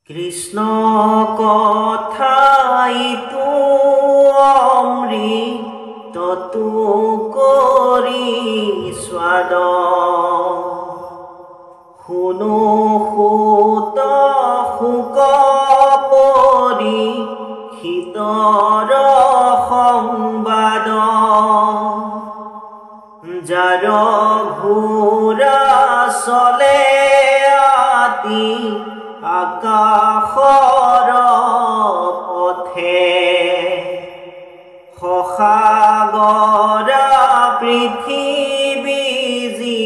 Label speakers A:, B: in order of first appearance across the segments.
A: কৃষ্ণ কথাইতো অমৃততু কৰি স্বাদ শুনো সুত শুক পৰি শীতৰ সংবাদ যাৰ ঘোৰা চলে আতি আকাশৰ পথে সসাগৰা পৃথিৱী যি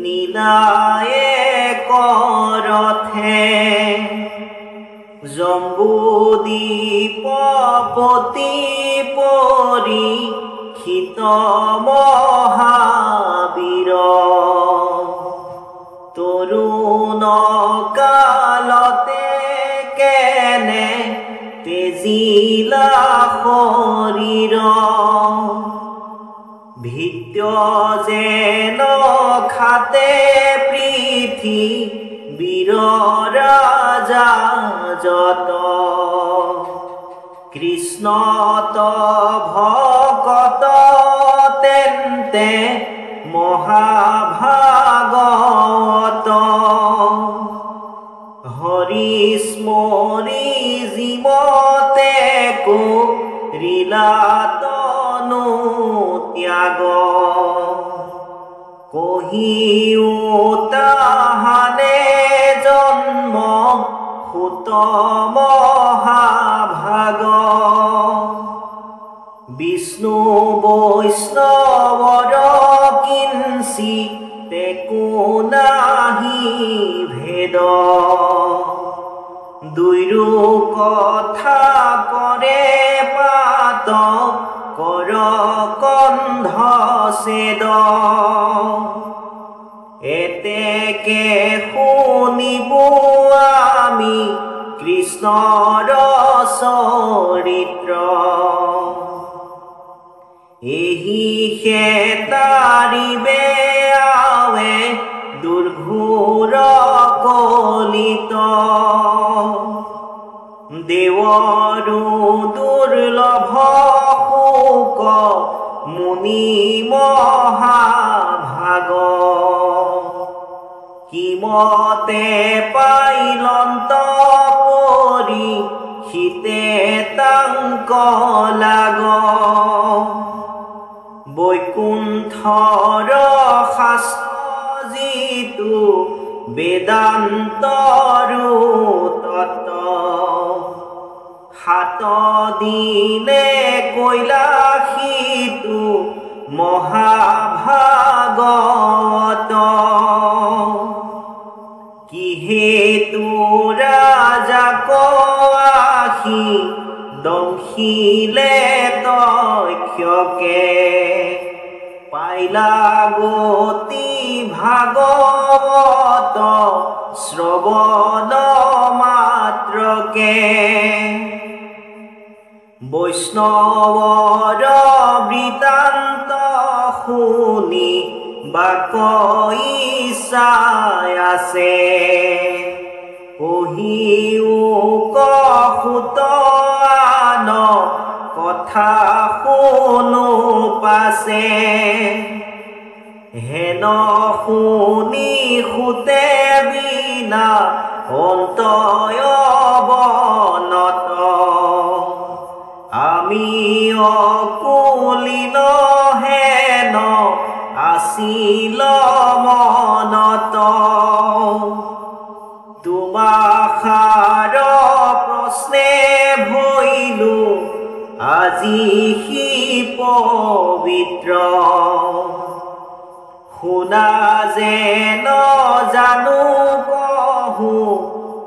A: নীলায়ে কৰথে জম্বুদ্বীপপতি পৰি শীত মহাবীৰ তৰুণ কালতে কেনে তেজিলা শৰীৰ ভিত্য যেন খাতে পৃথিৱীৰ ৰাজা যত কৃষ্ণত ভকত তেন্তে মহাভাগৱত হৰি স্মৰি জীৱতে কৰিলাতনো ত্যাগ কহিও তাহানে জন্ম সুত মহাভাগ বিষ্ণু বৈষ্ণৱৰ কিঞ্চি তেকো নাহি ভেদ দুইৰো কথা কৰে পাত কৰ কন্ধ ছেদ এতেকে শুনিব আমি কৃষ্ণৰ চৰিত্ৰ এহি তাৰিবে আৱে দুৰ্ঘোৰ কলিত দেৱৰো দুৰ্লভ শোক মুনি মহাভাগ কিমতে পাইলন্ত পৰি শীতে তাংক লাগ বৈকুণ্ঠৰ শাস্ত্ৰ যিটো বেদান্তৰো তত্ত্ব হাত দিলে কৈলাসীটো মহাভাগৱত কিহেতু ৰাজাক আহি দংশিলে তক্ষকে পাইলা গতি ভাগৱত শ্ৰৱণ মাত্ৰকে বৈষ্ণৱৰ বৃত্তান্ত শুনি বাক ইচ্ছাই আছে কহিও কহুত আন কথা শুনো পাছে হেন শুনি সুতে বিনা অন্তয় বনত আমি অকুলিন হেন আছিল মনত তোমাখাৰ প্ৰশ্নে ভৈলো আজি সি পবিত্ৰ শুনা যেন জানো কহো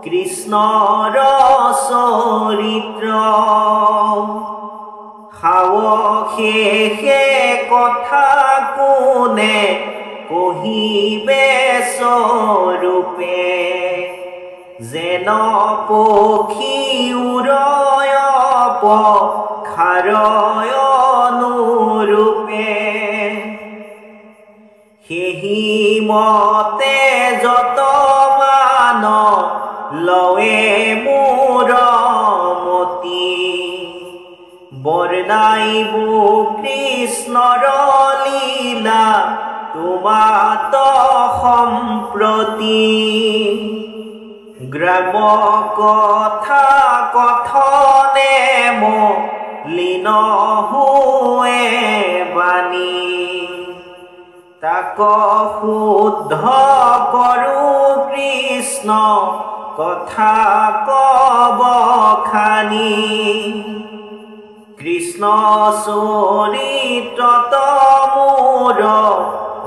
A: কৃষ্ণৰ চৰিত্ৰ সাৱশেষে কথা কোনে কহিবে স্বৰূপে যেন পক্ষী উৰয় পখাৰয় অনুৰূপে সেহি মতে যত মান লয়ে মোৰ মতি বৰ্ণাইব কৃষ্ণৰ লীলা তোমাত সম্প্ৰতি গ্ৰাম কথা কথনে লীন হোৱে বাণী তাক শুদ্ধ কৰো কৃষ্ণ কথা কব খানি কৃষ্ণ চৰিত্ৰত মোৰ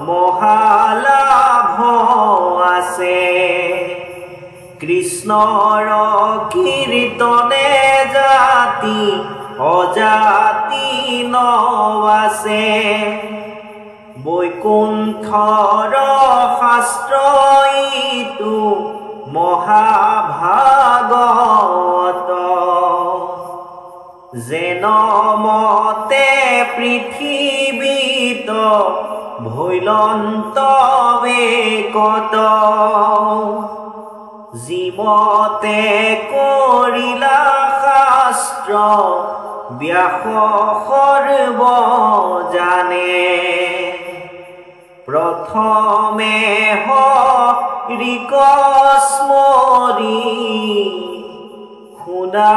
A: মহালাভ আছে কৃষ্ণৰ কীৰ্তনে জাতি অজাতি নবাছে বৈকুণ্ঠৰ শাস্ত্ৰ ইটো মহাভাগৱত যেন মতে পৃথিৱীত ভৈলন্ত বেকত জীৱতে কৰিলা শাস্ত্ৰ ব্যাস সৰ্বজানে প্ৰথমে হৰিক স্মৰি শুনা